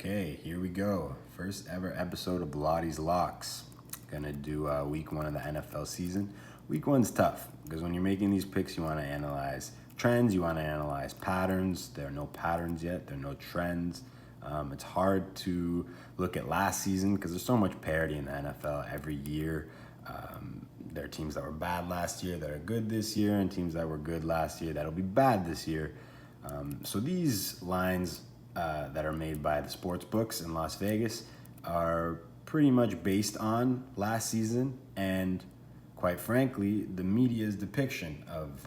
Okay, here we go. First ever episode of Loddy's Locks. Gonna do week 1 of the NFL season. Week 1's tough because when you're making these picks, you want to analyze trends, you want to analyze patterns. There are no patterns yet, there are no trends. It's hard to look at last season because there's so much parity in the NFL every year. There are teams that were bad last year that are good this year, and teams that were good last year that'll be bad this year. So these lines that are made by the sports books in Las Vegas are pretty much based on last season and, quite frankly, the media's depiction of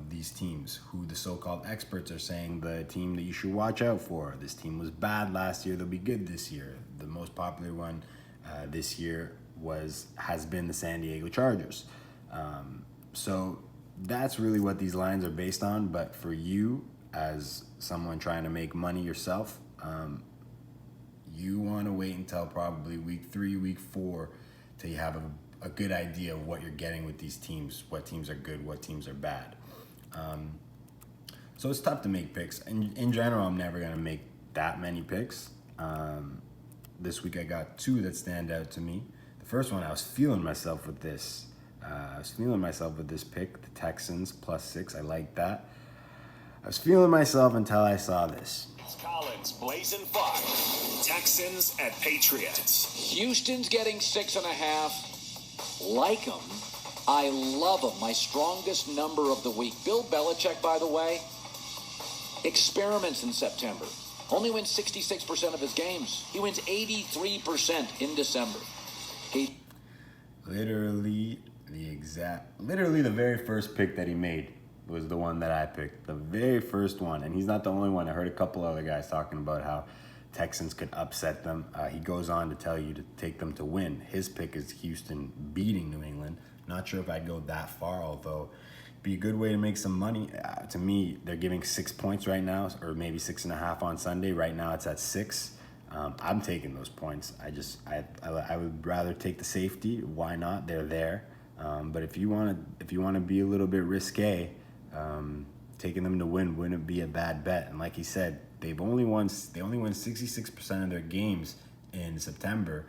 these teams, who the so-called experts are saying the team that you should watch out for. This team was bad last year, they'll be good this year. The most popular one this year has been the San Diego Chargers. So that's really what these lines are based on. But for you, as someone trying to make money yourself, you want to wait until probably week 3, week 4 till you have a good idea of what you're getting with these teams, what teams are good, what teams are bad. So it's tough to make picks. And in general, I'm never going to make that many picks. This week I got 2 that stand out to me. The first one, I was feeling myself with this. Pick, the Texans +6. I like that. I was feeling myself until I saw this. Collins, blazing 5. Texans at Patriots. Houston's getting 6.5. Like them. I love them. My strongest number of the week. Bill Belichick, by the way, experiments in September. Only wins 66% of his games. He wins 83% in December. Literally the very first pick that he made was the one that I picked, the very first one. And he's not the only one. I heard a couple other guys talking about how Texans could upset them. He goes on to tell you to take them to win. His pick is Houston beating New England. Not sure if I'd go that far, although it'd be a good way to make some money. To me, they're giving 6 points right now, or maybe 6.5 on Sunday. Right now it's at 6. I'm taking those points. I would rather take the safety. Why not? They're there. But if you want to be a little bit risque, taking them to win wouldn't be a bad bet. And like he said, they only won 66% of their games in September,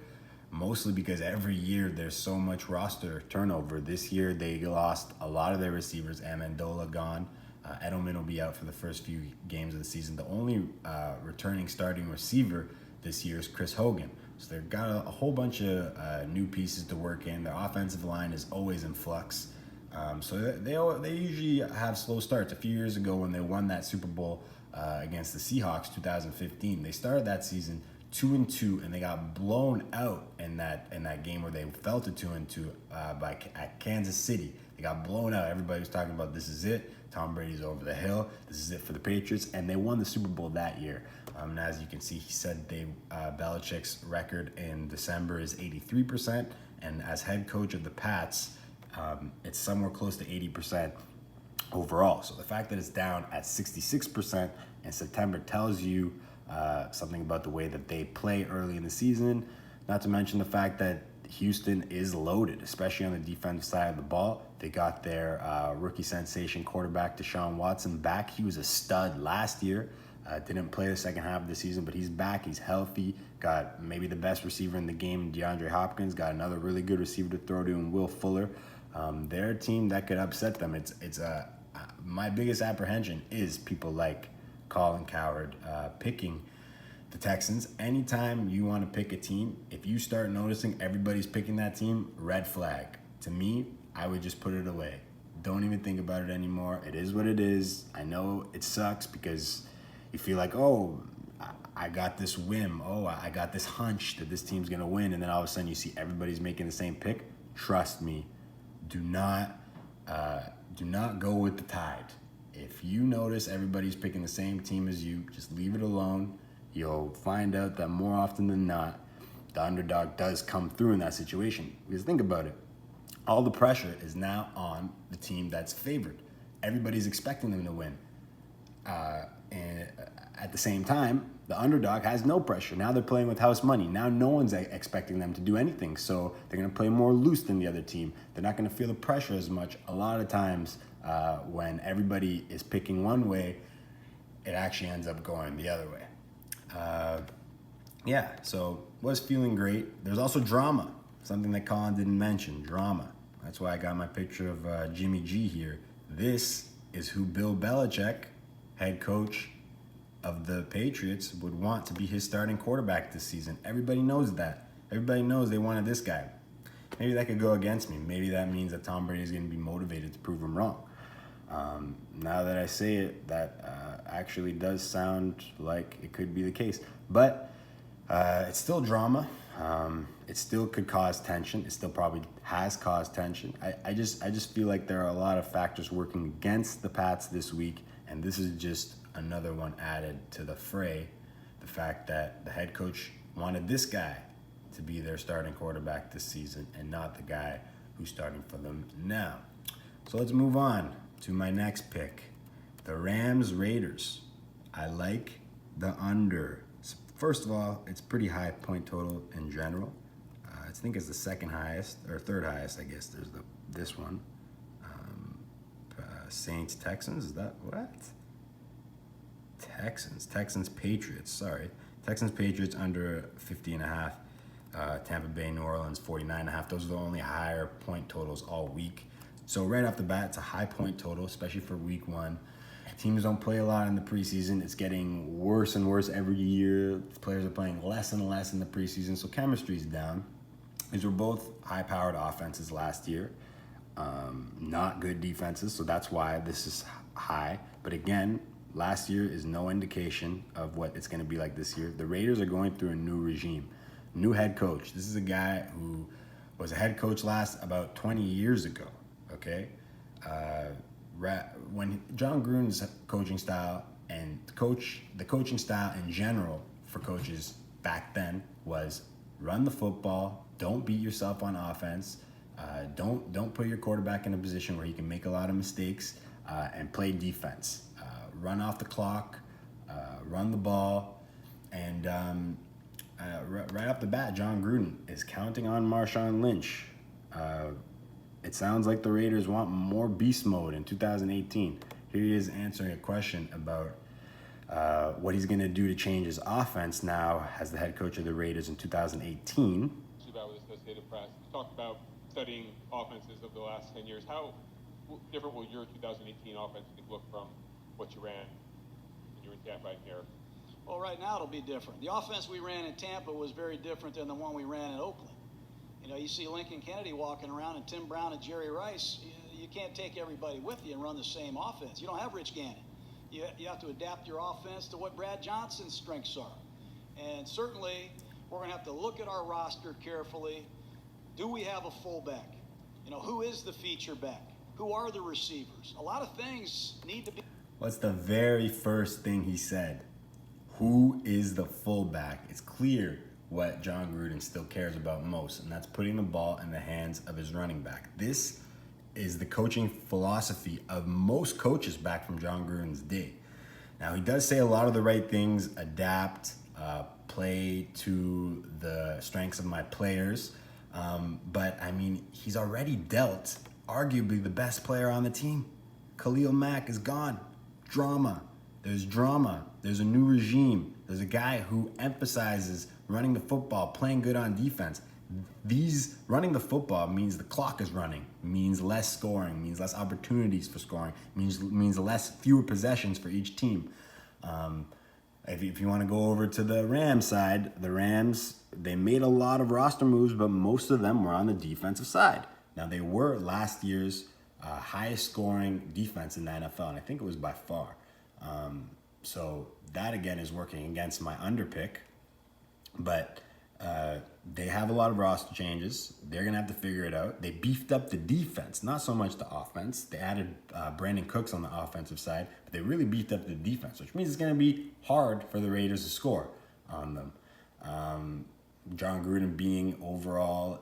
mostly because every year there's so much roster turnover. This year they lost a lot of their receivers. Amendola gone. Edelman will be out for the first few games of the season. The only returning starting receiver this year is Chris Hogan. So they've got a whole bunch of new pieces to work in. Their offensive line is always in flux. So they usually have slow starts. A few years ago when they won that Super Bowl against the Seahawks, 2015, they started that season 2-2, and they got blown out in that game where they fell to 2-2 at Kansas City. They got blown out. Everybody was talking about this is it. Tom Brady's over the hill. This is it for the Patriots, and they won the Super Bowl that year. And as you can see, he said Belichick's record in December is 83%, and as head coach of the Pats, it's somewhere close to 80% overall. So the fact that it's down at 66% in September tells you something about the way that they play early in the season. Not to mention the fact that Houston is loaded, especially on the defensive side of the ball. They got their rookie sensation quarterback Deshaun Watson back. He was a stud last year. Didn't play the second half of the season, but he's back. He's healthy. Got maybe the best receiver in the game, DeAndre Hopkins. Got another really good receiver to throw to in Will Fuller. They're a team that could upset them. My biggest apprehension is people like Colin Cowherd picking the Texans. Anytime you want to pick a team, if you start noticing everybody's picking that team, red flag. To me, I would just put it away. Don't even think about it anymore. It is what it is. I know it sucks because you feel like, oh, I got this whim. Oh, I got this hunch that this team's going to win. And then all of a sudden you see everybody's making the same pick. Trust me, do not go with the tide. If you notice everybody's picking the same team as you, just leave it alone. You'll find out that more often than not, the underdog does come through in that situation. Because think about it. All the pressure is now on the team that's favored. Everybody's expecting them to win. And at the same time, the underdog has no pressure. Now they're playing with house money. Now no one's expecting them to do anything. So they're going to play more loose than the other team. They're not going to feel the pressure as much. A lot of times when everybody is picking one way, it actually ends up going the other way. yeah, so was feeling great. There's also drama, something that Colin didn't mention, drama. That's why I got my picture of Jimmy G here. This is who Bill Belichick, head coach of the Patriots, would want to be his starting quarterback this season. Everybody knows that. Everybody knows they wanted this guy. Maybe that could go against me. Maybe that means that Tom Brady is going to be motivated to prove him wrong. Now that I say it, that actually does sound like it could be the case. But it's still drama. It still could cause tension. It still probably has caused tension. I just feel like there are a lot of factors working against the Pats this week, and this is just another one added to the fray. The fact that the head coach wanted this guy to be their starting quarterback this season and not the guy who's starting for them now. So let's move on to my next pick, the Rams-Raiders. I like the under. First of all, it's pretty high point total in general. I think it's the second highest, or third highest, I guess. There's this one. Saints-Texans, is that what? Texans-Patriots, sorry. Texans-Patriots under 50.5. Tampa Bay, New Orleans, 49.5. Those are the only higher point totals all week. So right off the bat, it's a high point total, especially for week one. Teams don't play a lot in the preseason. It's getting worse and worse every year. Players are playing less and less in the preseason, so chemistry's down. These were both high-powered offenses last year. Not good defenses, so that's why this is high. But again, last year is no indication of what it's going to be like this year. The Raiders are going through a new regime, new head coach. This is a guy who was a head coach about 20 years ago, okay? When John Gruden's coaching style and the coaching style in general for coaches back then was run the football, don't beat yourself on offense, don't put your quarterback in a position where he can make a lot of mistakes, and play defense. Run off the clock, run the ball, and right off the bat, John Gruden is counting on Marshawn Lynch. It sounds like the Raiders want more beast mode in 2018. Here he is answering a question about what he's going to do to change his offense now as the head coach of the Raiders in 2018. About with Associated Press, you talked about studying offenses of the last 10 years. How different will your 2018 offense look from what you ran when you were in Tampa and here? Well, right now it'll be different. The offense we ran in Tampa was very different than the one we ran in Oakland. You know, you see Lincoln Kennedy walking around and Tim Brown and Jerry Rice. You can't take everybody with you and run the same offense. You don't have Rich Gannon. You have to adapt your offense to what Brad Johnson's strengths are. And certainly, we're going to have to look at our roster carefully. Do we have a fullback? You know, who is the feature back? Who are the receivers? A lot of things need to be... What's the very first thing he said? Who is the fullback? It's clear what John Gruden still cares about most, and that's putting the ball in the hands of his running back. This is the coaching philosophy of most coaches back from John Gruden's day. Now, he does say a lot of the right things, adapt, play to the strengths of my players, but, I mean, he's already dealt arguably the best player on the team. Khalil Mack is gone. Drama. There's a new regime. There's a guy who emphasizes running the football, playing good on defense. Running the football means the clock is running, means less scoring, means less opportunities for scoring, means fewer possessions for each team. If you want to go over to the Rams side, the Rams, they made a lot of roster moves, but most of them were on the defensive side. Now, they were last year's highest scoring defense in the NFL, and I think it was by far. So that, again, is working against my underpick. But they have a lot of roster changes. They're going to have to figure it out. They beefed up the defense, not so much the offense. They added Brandon Cooks on the offensive side, but they really beefed up the defense, which means it's going to be hard for the Raiders to score on them. John Gruden being overall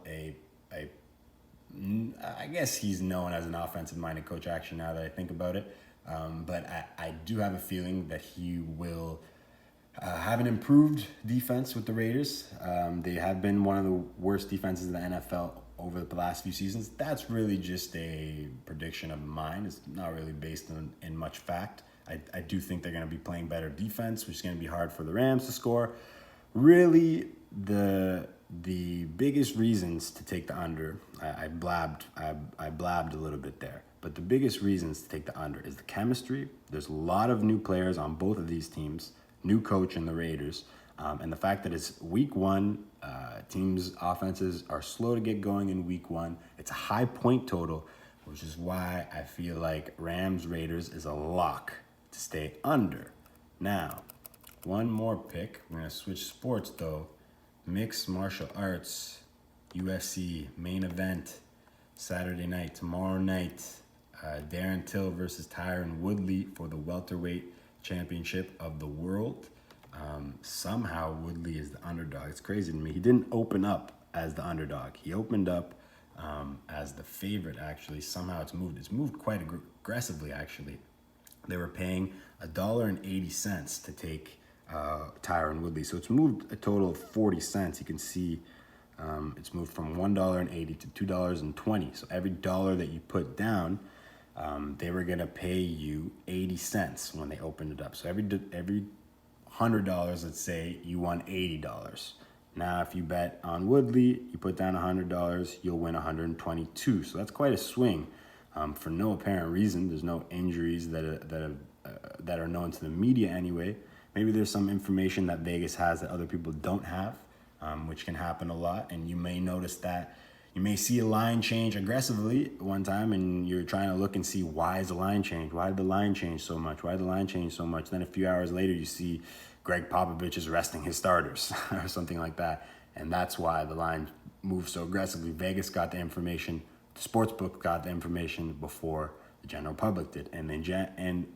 I guess he's known as an offensive-minded coach, actually, now that I think about it. But I do have a feeling that he will have an improved defense with the Raiders. They have been one of the worst defenses in the NFL over the last few seasons. That's really just a prediction of mine. It's not really based in much fact. I do think they're going to be playing better defense, which is going to be hard for the Rams to score. really, the biggest reasons to take the under, I blabbed a little bit there, but the biggest reasons to take the under is the chemistry. There's a lot of new players on both of these teams, new coach in the Raiders, and the fact that it's week one, teams' offenses are slow to get going in week one. It's a high point total, which is why I feel like Rams-Raiders is a lock to stay under. Now, one more pick. We're going to switch sports, though. Mixed martial arts, UFC, main event, Saturday night, tomorrow night. Darren Till versus Tyron Woodley for the welterweight championship of the world. Somehow Woodley is the underdog. It's crazy to me. He didn't open up as the underdog. He opened up as the favorite, actually. Somehow it's moved. It's moved quite aggressively, actually. They were paying $1.80 to take Tyron Woodley. So it's moved a total of 40 cents. You can see it's moved from $1.80 to $2.20. So every dollar that you put down, they were gonna pay you 80 cents when they opened it up. So every $100, let's say, you won $80. Now, if you bet on Woodley, you put down $100, you'll win 122. So that's quite a swing for no apparent reason. There's no injuries that are known to the media anyway. Maybe there's some information that Vegas has that other people don't have, which can happen a lot. And you may notice that you may see a line change aggressively one time, and you're trying to look and see, why is the line change? Why did the line change so much? Why did the line change so much? Then a few hours later, you see Greg Popovich is resting his starters or something like that. And that's why the line moved so aggressively. Vegas got the information. The sportsbook got the information before the general public did. And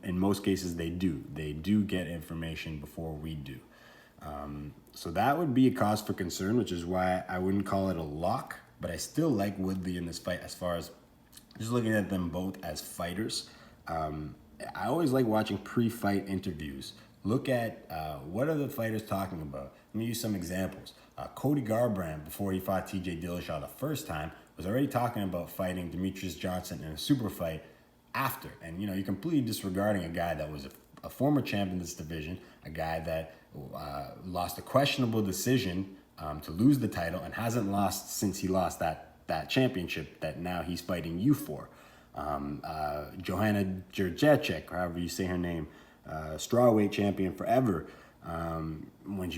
in most cases, they do. They do get information before we do. So that would be a cause for concern, which is why I wouldn't call it a lock. But I still like Woodley in this fight as far as just looking at them both as fighters. I always like watching pre-fight interviews. Look at what are the fighters talking about. Let me use some examples. Cody Garbrandt, before he fought TJ Dillashaw the first time, was already talking about fighting Demetrius Johnson in a super fight after. And, you're completely disregarding a guy that was a former champ in this division, a guy that lost a questionable decision to lose the title and hasn't lost since he lost that championship that now he's fighting you for. Johanna Jędrzejczyk, however you say her name, strawweight champion forever.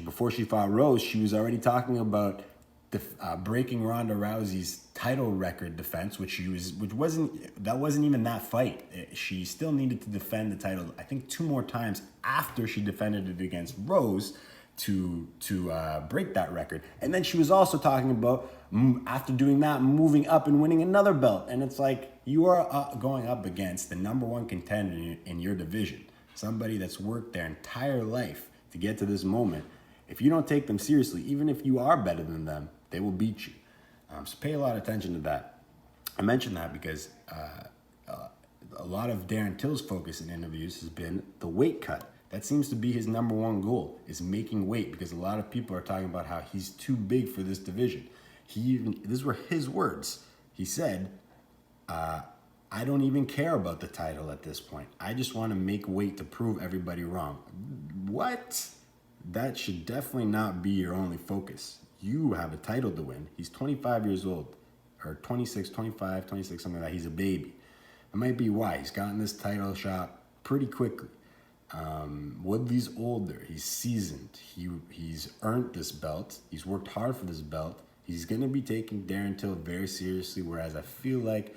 Before she fought Rose, she was already talking about breaking Ronda Rousey's title record defense, which wasn't even that fight. She still needed to defend the title, I think, 2 more times after she defended it against Rose to break that record. And then she was also talking about, after doing that, moving up and winning another belt. And it's like, you are going up against the #1 contender in your division, somebody that's worked their entire life to get to this moment. If you don't take them seriously, even if you are better than them, they will beat you. So pay a lot of attention to that. I mention that because a lot of Darren Till's focus in interviews has been the weight cut. That seems to be his #1 goal, is making weight, because a lot of people are talking about how he's too big for this division. These were his words. He said, I don't even care about the title at this point. I just want to make weight to prove everybody wrong. What? That should definitely not be your only focus. You have a title to win. He's 25 years old, or 26, 25, 26, something like that. He's a baby. That might be why he's gotten this title shot pretty quickly. Woodley's older. He's seasoned. He's earned this belt. He's worked hard for this belt. He's going to be taking Darren Till very seriously, whereas I feel like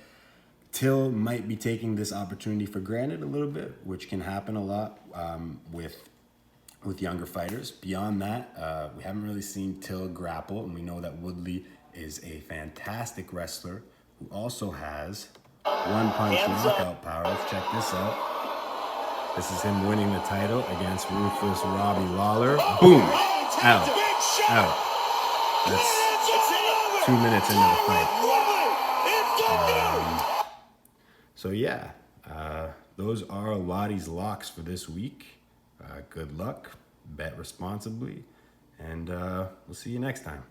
Till might be taking this opportunity for granted a little bit, which can happen a lot with younger fighters. Beyond that, we haven't really seen Till grapple, and we know that Woodley is a fantastic wrestler who also has one-punch knockout power. Let's check this out. This is him winning the title against ruthless Robbie Lawler. Boom! Out. That's 2 minutes into the fight. So yeah, those are Loddy's locks for this week. Good luck, bet responsibly, and we'll see you next time.